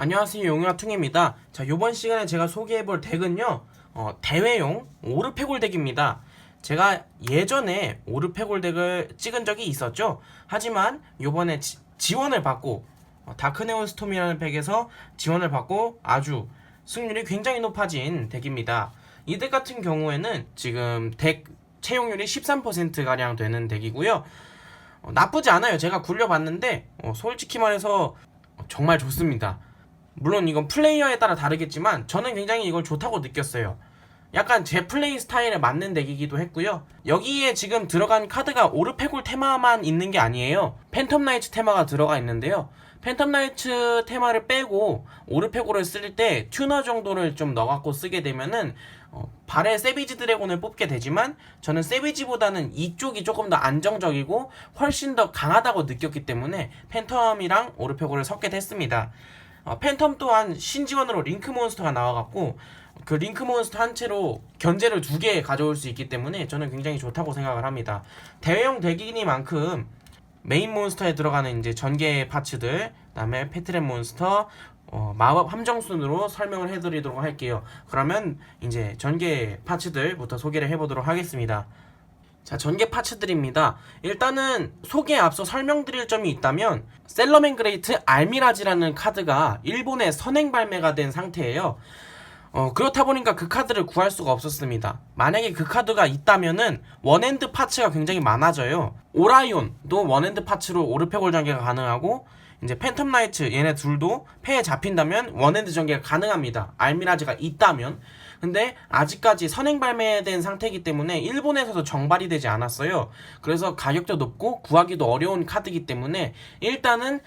안녕하세요, 용유아퉁입니다. 자, 요번 시간에 제가 소개해볼 덱은요, 대회용 오르페골 덱입니다. 제가 예전에 오르페골 덱을 찍은 적이 있었죠. 하지만 요번에 지원을 받고 다크네온 스톰이라는 덱에서 지원을 받고 아주 승률이 굉장히 높아진 덱입니다. 이 덱 같은 경우에는 지금 덱 채용률이 13%가량 되는 덱이고요. 나쁘지 않아요. 제가 굴려봤는데 솔직히 말해서 정말 좋습니다. 물론 이건 플레이어에 따라 다르겠지만 저는 굉장히 이걸 좋다고 느꼈어요. 약간 제 플레이 스타일에 맞는 덱이기도 했고요. 여기에 지금 들어간 카드가 오르페골 테마만 있는 게 아니에요. 팬텀 나이츠 테마가 들어가 있는데요. 팬텀 나이츠 테마를 빼고 오르페골을 쓸 때 튜너 정도를 좀 넣어갖고 쓰게 되면은 발에 세비지 드래곤을 뽑게 되지만 저는 세비지보다는 이쪽이 조금 더 안정적이고 훨씬 더 강하다고 느꼈기 때문에 팬텀이랑 오르페골을 섞게 됐습니다. 팬텀 또한 신지원으로 링크 몬스터가 나와갖고 그 링크 몬스터 한 채로 견제를 2개 가져올 수 있기 때문에 저는 굉장히 좋다고 생각을 합니다. 대회용 덱이니만큼 메인 몬스터에 들어가는 이제 전개 파츠들, 그다음에 패트렛 몬스터, 마법 함정순으로 설명을 해드리도록 할게요. 그러면 이제 전개 파츠들부터 소개를 해보도록 하겠습니다. 자, 전개 파츠들입니다. 일단은 소개에 앞서 설명드릴 점이 있다면 셀러맨 그레이트 알미라지라는 카드가 일본에 선행 발매가 된 상태예요. 그렇다 보니까 그 카드를 구할 수가 없었습니다. 만약에 그 카드가 있다면은 원핸드 파츠가 굉장히 많아져요. 오라이온도 원핸드 파츠로 오르페골 전개가 가능하고 이제 팬텀 나이츠 얘네 둘도 패에 잡힌다면 원핸드 전개가 가능합니다. 알미라지가 있다면. 근데 아직까지 선행 발매된 상태이기 때문에 일본에서도 정발이 되지 않았어요. 그래서 가격도 높고 구하기도 어려운 카드이기 때문에 일단은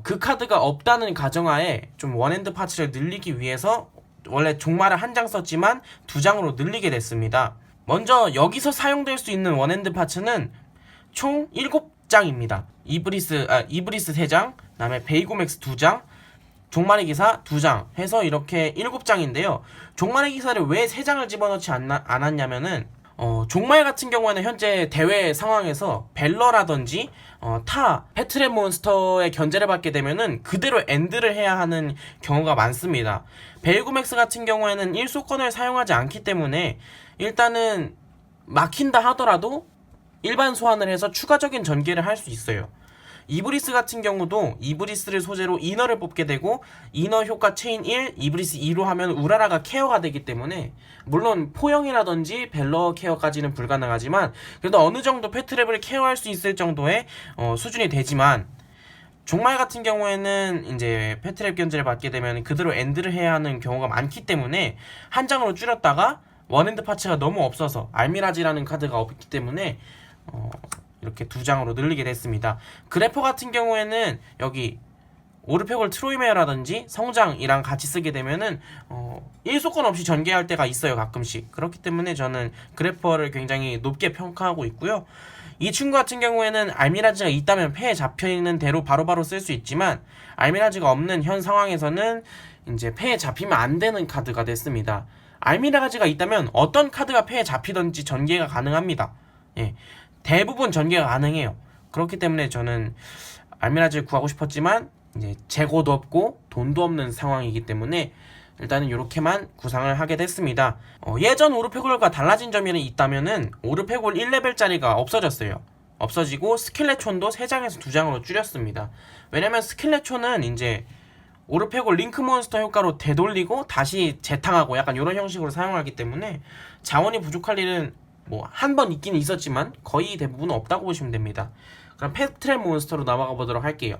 그 카드가 없다는 가정하에 좀 원핸드 파츠를 늘리기 위해서 원래 종마를 한 장 썼지만 2장으로 늘리게 됐습니다. 먼저 여기서 사용될 수 있는 원핸드 파츠는 총 7장입니다. 이브리스 3장, 그 다음에 베이고맥스 2장, 종말의 기사 2장 해서 이렇게 7장인데요. 종말의 기사를 왜 3장을 집어넣지 않았냐면은 종말 같은 경우에는 현재 대회 상황에서 벨러라든지 타 패트렛 몬스터의 견제를 받게 되면은 그대로 엔드를 해야 하는 경우가 많습니다. 벨구맥스 같은 경우에는 1소권을 사용하지 않기 때문에 일단은 막힌다 하더라도 일반 소환을 해서 추가적인 전개를 할 수 있어요. 이브리스 같은 경우도 이브리스를 소재로 이너를 뽑게 되고 이너 효과 체인 1, 이브리스 2로 하면 우라라가 케어가 되기 때문에 물론 포영이라든지 벨러 케어까지는 불가능하지만 그래도 어느 정도 패트랩을 케어할 수 있을 정도의 수준이 되지만 종말 같은 경우에는 이제 패트랩 견제를 받게 되면 그대로 엔드를 해야 하는 경우가 많기 때문에 한 장으로 줄였다가 원핸드 파츠가 너무 없어서 알미라지라는 카드가 없기 때문에 이렇게 2장으로 늘리게 됐습니다. 그래퍼 같은 경우에는 여기 오르페골 트로이메어라든지 성장이랑 같이 쓰게 되면은 1소권 없이 전개할 때가 있어요, 가끔씩. 그렇기 때문에 저는 그래퍼를 굉장히 높게 평가하고 있고요. 이 친구 같은 경우에는 알미라지가 있다면 패에 잡혀있는 대로 바로바로 쓸 수 있지만 알미라지가 없는 현 상황에서는 이제 패에 잡히면 안 되는 카드가 됐습니다. 알미라지가 있다면 어떤 카드가 패에 잡히든지 전개가 가능합니다. 예. 대부분 전개가 가능해요. 그렇기 때문에 저는 알미라지를 구하고 싶었지만 이제 재고도 없고 돈도 없는 상황이기 때문에 일단은 이렇게만 구상을 하게 됐습니다. 예전 오르페골과 달라진 점이 있다면은 오르페골 1레벨짜리가 없어졌어요. 없어지고 스켈레촌도 3장에서 2장으로 줄였습니다. 왜냐면 스켈레촌은 이제 오르페골 링크 몬스터 효과로 되돌리고 다시 재탕하고 약간 이런 형식으로 사용하기 때문에 자원이 부족할 일은 뭐 한 번 있긴 있었지만 거의 대부분 없다고 보시면 됩니다. 그럼 패트렛 몬스터로 넘어가 보도록 할게요.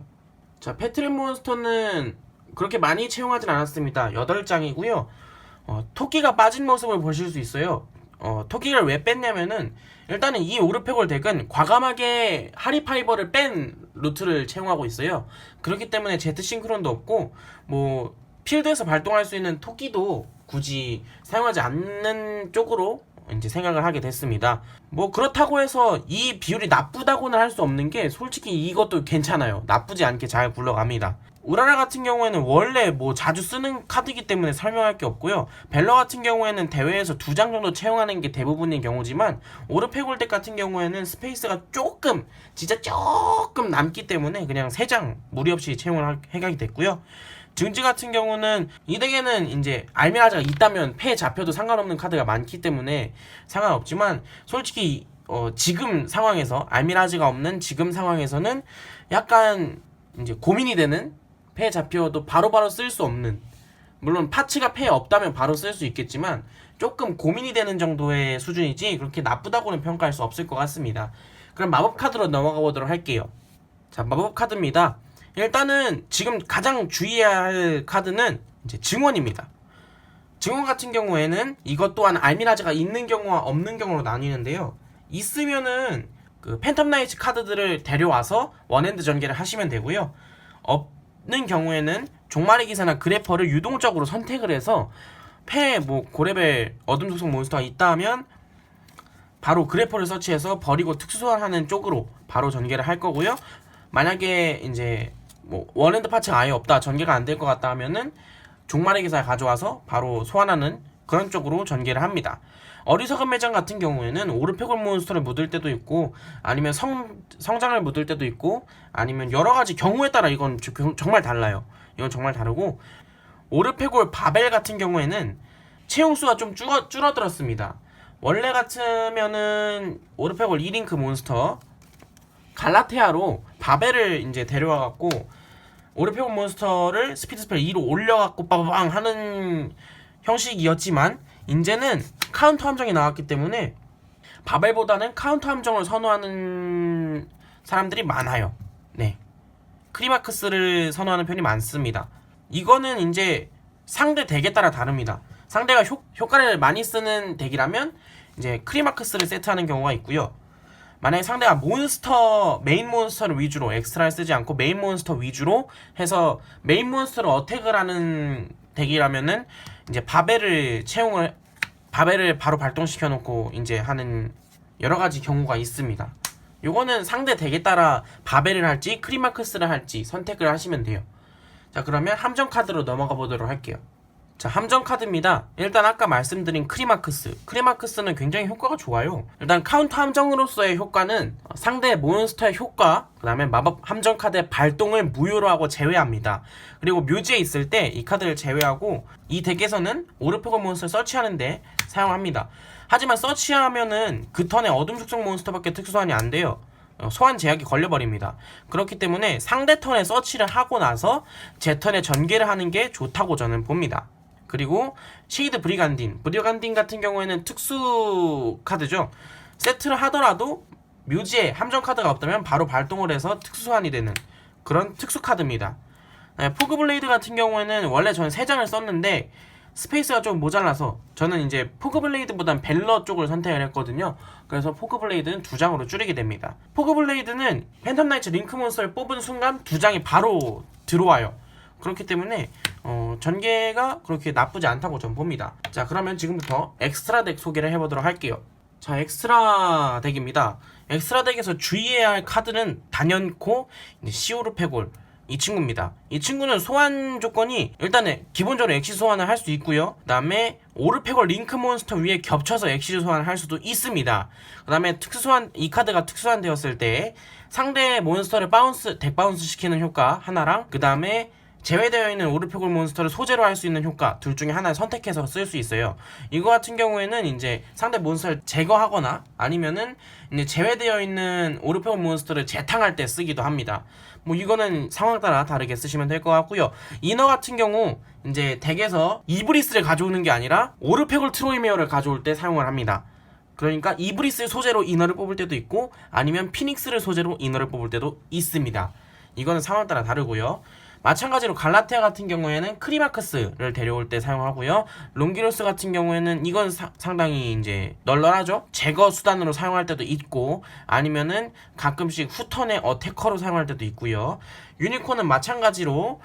자, 패트렛 몬스터는 그렇게 많이 채용하진 않았습니다. 8장이고요. 토끼가 빠진 모습을 보실 수 있어요. 토끼를 왜 뺐냐면은 일단은 이 오르페골 덱은 과감하게 하리파이버를 뺀 루트를 채용하고 있어요. 그렇기 때문에 제트 싱크론도 없고 뭐 필드에서 발동할 수 있는 토끼도 굳이 사용하지 않는 쪽으로 이제 생각을 하게 됐습니다. 뭐 그렇다고 해서 이 비율이 나쁘다고는 할 수 없는 게 솔직히 이것도 괜찮아요. 나쁘지 않게 잘 굴러갑니다. 우라라 같은 경우에는 원래 뭐 자주 쓰는 카드이기 때문에 설명할 게 없고요. 벨러 같은 경우에는 대회에서 2장 정도 채용하는 게 대부분인 경우지만 오르페골 덱 같은 경우에는 스페이스가 진짜 조금 남기 때문에 그냥 3장 무리 없이 채용을 해가게 됐고요. 증지 같은 경우는 이 덱에는 이제 알미라즈가 있다면 패에 잡혀도 상관없는 카드가 많기 때문에 상관없지만 솔직히 지금 상황에서 알미라즈가 없는 지금 상황에서는 약간 이제 고민이 되는, 패에 잡혀도 바로바로 쓸 수 없는, 물론 파츠가 패에 없다면 바로 쓸 수 있겠지만 조금 고민이 되는 정도의 수준이지 그렇게 나쁘다고는 평가할 수 없을 것 같습니다. 그럼 마법 카드로 넘어가 보도록 할게요. 자, 마법 카드입니다. 일단은 지금 가장 주의해야 할 카드는 이제 증원입니다. 증원 같은 경우에는 이것 또한 알미라즈가 있는 경우와 없는 경우로 나뉘는데요. 있으면은 그 팬텀 나이츠 카드들을 데려와서 원핸드 전개를 하시면 되고요. 없는 경우에는 종말의 기사나 그래퍼를 유동적으로 선택을 해서 패에 뭐 고레벨 어둠 속성 몬스터가 있다 하면 바로 그래퍼를 서치해서 버리고 특수소환하는 쪽으로 바로 전개를 할 거고요. 만약에 이제 뭐 원핸드 파츠가 아예 없다, 전개가 안 될 것 같다 하면은 종말의 기사를 가져와서 바로 소환하는 그런 쪽으로 전개를 합니다. 어리석은 매장 같은 경우에는 오르페골 몬스터를 묻을 때도 있고, 아니면 성장을 묻을 때도 있고, 아니면 여러가지 경우에 따라 이건 정말 달라요. 이건 정말 다르고, 오르페골 바벨 같은 경우에는 채용수가 좀 줄어들었습니다. 원래 같으면은 오르페골 2링크 몬스터 갈라테아로 바벨을 이제 데려와갖고 오르페골 몬스터를 스피드 스펠 2로 올려갖고 빠바방 하는 형식이었지만 이제는 카운터 함정이 나왔기 때문에 바벨보다는 카운터 함정을 선호하는 사람들이 많아요. 네, 크리마크스를 선호하는 편이 많습니다. 이거는 이제 상대 덱에 따라 다릅니다. 상대가 효과를 많이 쓰는 덱이라면 이제 크리마크스를 세트하는 경우가 있고요. 만약에 상대가 메인 몬스터를 위주로 엑스트라를 쓰지 않고 메인 몬스터 위주로 해서 메인 몬스터를 어택을 하는 덱이라면은 이제 바벨을 바로 발동시켜 놓고 이제 하는 여러 가지 경우가 있습니다. 요거는 상대 덱에 따라 바벨을 할지 크리마크스를 할지 선택을 하시면 돼요. 자, 그러면 함정 카드로 넘어가 보도록 할게요. 자, 함정 카드입니다. 일단 아까 말씀드린 크리마크스는 굉장히 효과가 좋아요. 일단 카운터 함정으로서의 효과는 상대 몬스터의 효과, 그 다음에 마법 함정 카드의 발동을 무효로 하고 제외합니다. 그리고 묘지에 있을 때 이 카드를 제외하고 이 덱에서는 오르페골 몬스터를 서치하는데 사용합니다. 하지만 서치하면은 그 턴에 어둠 속성 몬스터밖에 특수소환이 안 돼요. 소환 제약이 걸려버립니다. 그렇기 때문에 상대 턴에 서치를 하고 나서 제 턴에 전개를 하는 게 좋다고 저는 봅니다. 그리고 쉐이드 브리간딘 같은 경우에는 특수 카드죠. 세트를 하더라도 묘지에 함정 카드가 없다면 바로 발동을 해서 특수 소환이 되는 그런 특수 카드입니다. 네, 포그블레이드 같은 경우에는 원래 저는 3장을 썼는데 스페이스가 좀 모자라서 저는 이제 포그블레이드보단 벨러 쪽을 선택을 했거든요. 그래서 포그블레이드는 2장으로 줄이게 됩니다. 포그블레이드는 팬텀 나이츠 링크 몬스터를 뽑은 순간 2장이 바로 들어와요. 그렇기 때문에 전개가 그렇게 나쁘지 않다고 전 봅니다. 자, 그러면 지금부터 엑스트라 덱 소개를 해보도록 할게요. 자, 엑스트라 덱입니다. 엑스트라 덱에서 주의해야 할 카드는 단연코 시오르페골 이 친구입니다. 이 친구는 소환 조건이 일단은 기본적으로 엑시즈 소환을 할 수 있고요. 그 다음에 오르페골 링크 몬스터 위에 겹쳐서 엑시즈 소환을 할 수도 있습니다. 그 다음에 이 카드가 특수소환 되었을 때 상대 몬스터를 덱 바운스 시키는 효과 하나랑 그 다음에 제외되어 있는 오르페골 몬스터를 소재로 할 수 있는 효과 둘 중에 하나를 선택해서 쓸 수 있어요. 이거 같은 경우에는 이제 상대 몬스터를 제거하거나 아니면은 이제 제외되어 있는 오르페골 몬스터를 재탕할 때 쓰기도 합니다. 뭐 이거는 상황 따라 다르게 쓰시면 될 것 같고요. 이너 같은 경우 이제 덱에서 이브리스를 가져오는 게 아니라 오르페골 트로이메어를 가져올 때 사용을 합니다. 그러니까 이브리스를 소재로 이너를 뽑을 때도 있고 아니면 피닉스를 소재로 이너를 뽑을 때도 있습니다. 이거는 상황 따라 다르고요. 마찬가지로 갈라테아 같은 경우에는 크리마크스를 데려올 때 사용하고요. 롱기로스 같은 경우에는 이건 상당히 이제 널널하죠. 제거 수단으로 사용할 때도 있고 아니면은 가끔씩 후턴의 어태커로 사용할 때도 있고요. 유니콘은 마찬가지로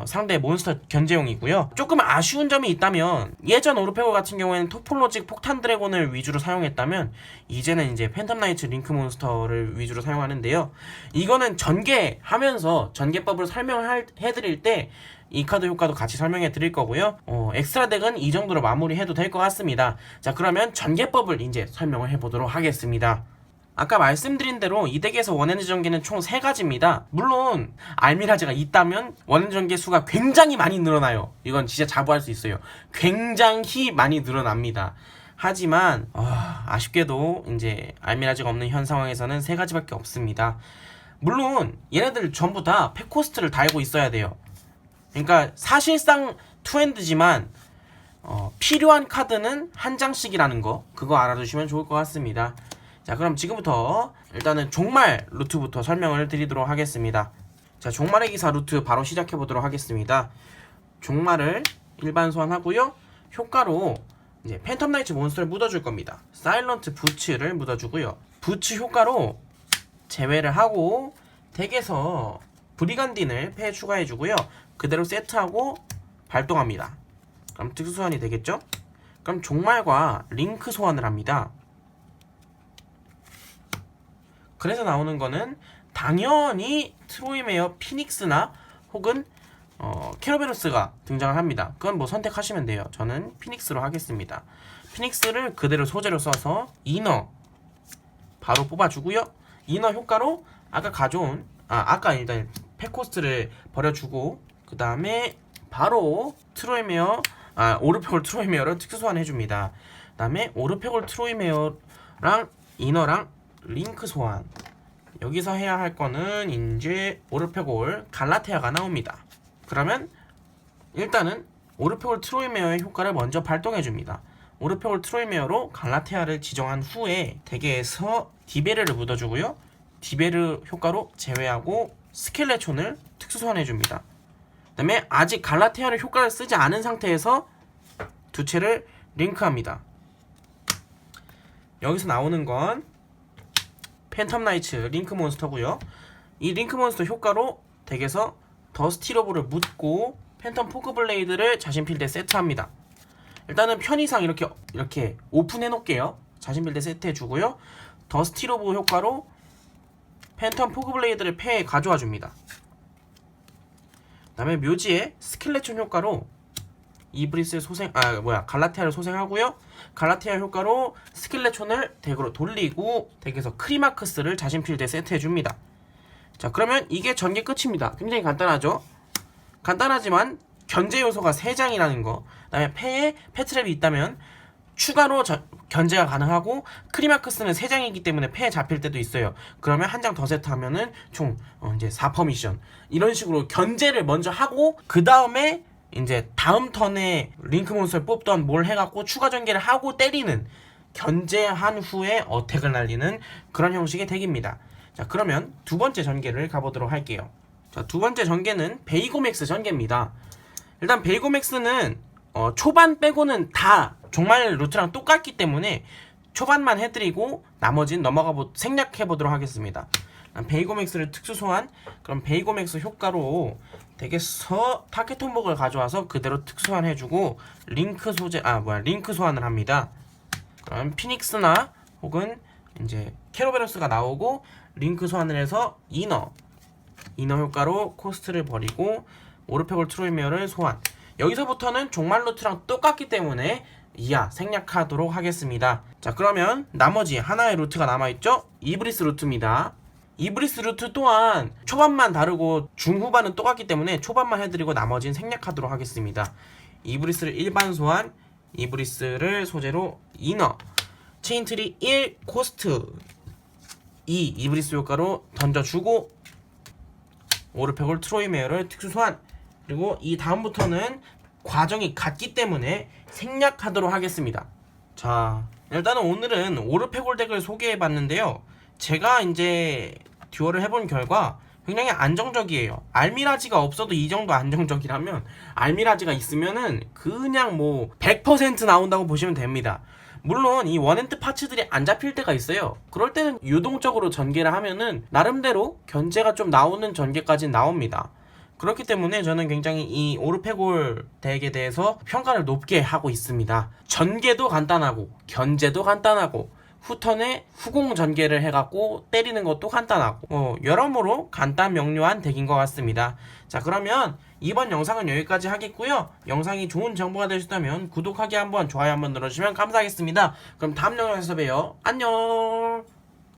상대 몬스터 견제용이고요. 조금 아쉬운 점이 있다면 예전 오르페골 같은 경우에는 토폴로직 폭탄 드래곤을 위주로 사용했다면 이제는 이제 팬텀 나이츠 링크 몬스터를 위주로 사용하는데요. 이거는 전개하면서 전개법을 설명을 해드릴 때 이 카드 효과도 같이 설명해 드릴 거고요. 엑스트라 덱은 이 정도로 마무리해도 될 것 같습니다. 자, 그러면 전개법을 이제 설명을 해보도록 하겠습니다. 아까 말씀드린 대로 이 덱에서 원핸드 전개는 총 3가지입니다. 물론 알미라즈가 있다면 원핸드 전개 수가 굉장히 많이 늘어나요. 이건 진짜 자부할 수 있어요. 굉장히 많이 늘어납니다. 하지만 아쉽게도 이제 알미라즈가 없는 현 상황에서는 3가지밖에 없습니다. 물론 얘네들 전부 다 팩코스트를 달고 있어야 돼요. 그러니까 사실상 투핸드지만 필요한 카드는 한 장씩이라는 거, 그거 알아두시면 좋을 것 같습니다. 자, 그럼 지금부터 일단은 종말 루트부터 설명을 드리도록 하겠습니다. 자, 종말의 기사 루트 바로 시작해 보도록 하겠습니다. 종말을 일반 소환하고요. 효과로 이제 팬텀 나이츠 몬스터를 묻어줄 겁니다. 사일런트 부츠를 묻어주고요. 부츠 효과로 제외를 하고 덱에서 브리간딘을 패에 추가해주고요. 그대로 세트하고 발동합니다. 그럼 특수 소환이 되겠죠? 그럼 종말과 링크 소환을 합니다. 그래서 나오는 거는 당연히 트로이메어 피닉스나 혹은 캐러베로스가 등장을 합니다. 그건 뭐 선택하시면 돼요. 저는 피닉스로 하겠습니다. 피닉스를 그대로 소재로 써서 이너 바로 뽑아주고요. 이너 효과로 아까 가져온 아까 일단 팩코스트를 버려주고 그 다음에 바로 트로이메어 오르페골 트로이메어를 특수 소환해줍니다. 그 다음에 오르페골 트로이메어랑 이너랑 링크 소환. 여기서 해야 할 거는 이제 오르페골 갈라테아가 나옵니다. 그러면 일단은 오르페골 트로이메어의 효과를 먼저 발동해줍니다. 오르페골 트로이메어로 갈라테아를 지정한 후에 덱에서 디베르를 묻어주고요. 디베르 효과로 제외하고 스켈레촌을 특수 소환해줍니다. 그 다음에 아직 갈라테아를 효과를 쓰지 않은 상태에서 두 채를 링크합니다. 여기서 나오는 건 팬텀 나이츠 링크 몬스터고요. 이 링크 몬스터 효과로 덱에서 더스티러브를 묻고 팬텀 포크 블레이드를 자신 필드에 세트합니다. 일단은 편의상 이렇게 오픈해 놓을게요. 자신 필드에 세트해 주고요. 더스티러브 효과로 팬텀 포크 블레이드를 패에 가져와 줍니다. 그 다음에 묘지에 스켈레촌 효과로 이브리스 갈라테아를 소생하고요. 갈라테아 효과로 스켈레촌을 덱으로 돌리고 덱에서 크리마크스를 자신 필드에 세트해줍니다. 자, 그러면 이게 전개 끝입니다. 굉장히 간단하죠? 간단하지만 견제 요소가 3장이라는 거, 그 다음에 패에 패트랩이 있다면 추가로 견제가 가능하고 크리마크스는 3장이기 때문에 패에 잡힐 때도 있어요. 그러면 한 장 더 세트하면은 총 이제 4퍼미션 이런 식으로 견제를 먼저 하고 그 다음에 이제 다음 턴에 링크 몬스터를 뽑던 뭘 해갖고 추가 전개를 하고 때리는, 견제한 후에 어택을 날리는 그런 형식의 덱입니다. 자, 그러면 두 번째 전개를 가보도록 할게요. 자, 두 번째 전개는 베이고맥스 전개입니다. 일단 베이고맥스는 초반 빼고는 다 종말 루트랑 똑같기 때문에 초반만 해드리고 나머지는 생략해보도록 하겠습니다. 베이고맥스를 특수 소환. 그럼 베이고맥스 효과로 덱에서 타케톤복을 가져와서 그대로 특수 소환해주고 링크 소환을 합니다. 그럼 피닉스나 혹은 이제 캐로베로스가 나오고 링크 소환을 해서 이너 효과로 코스트를 버리고 오르페골 트로이메어를 소환. 여기서부터는 종말 루트랑 똑같기 때문에 생략하도록 하겠습니다. 자, 그러면 나머지 하나의 루트가 남아있죠? 이브리스 루트입니다. 이브리스 루트 또한 초반만 다르고 중후반은 똑같기 때문에 초반만 해드리고 나머지는 생략하도록 하겠습니다. 이브리스를 일반 소환, 이브리스를 소재로 이너, 체인트리 1, 코스트 2, 이브리스 효과로 던져주고 오르페골 트로이메어를 특수 소환. 그리고 이 다음부터는 과정이 같기 때문에 생략하도록 하겠습니다. 자, 일단은 오늘은 오르페골 덱을 소개해봤는데요. 제가 이제 듀얼을 해본 결과 굉장히 안정적이에요. 알미라지가 없어도 이 정도 안정적이라면 알미라지가 있으면은 그냥 뭐 100% 나온다고 보시면 됩니다. 물론 이 원핸드 파츠들이 안 잡힐 때가 있어요. 그럴 때는 유동적으로 전개를 하면은 나름대로 견제가 좀 나오는 전개까지 나옵니다. 그렇기 때문에 저는 굉장히 이 오르페골 덱에 대해서 평가를 높게 하고 있습니다. 전개도 간단하고 견제도 간단하고 후턴에 후공 전개를 해갖고 때리는 것도 간단하고 여러모로 간단 명료한 덱인 것 같습니다. 자, 그러면 이번 영상은 여기까지 하겠고요. 영상이 좋은 정보가 되셨다면 구독하기 한번, 좋아요 한번 눌러주시면 감사하겠습니다. 그럼 다음 영상에서 봬요. 안녕.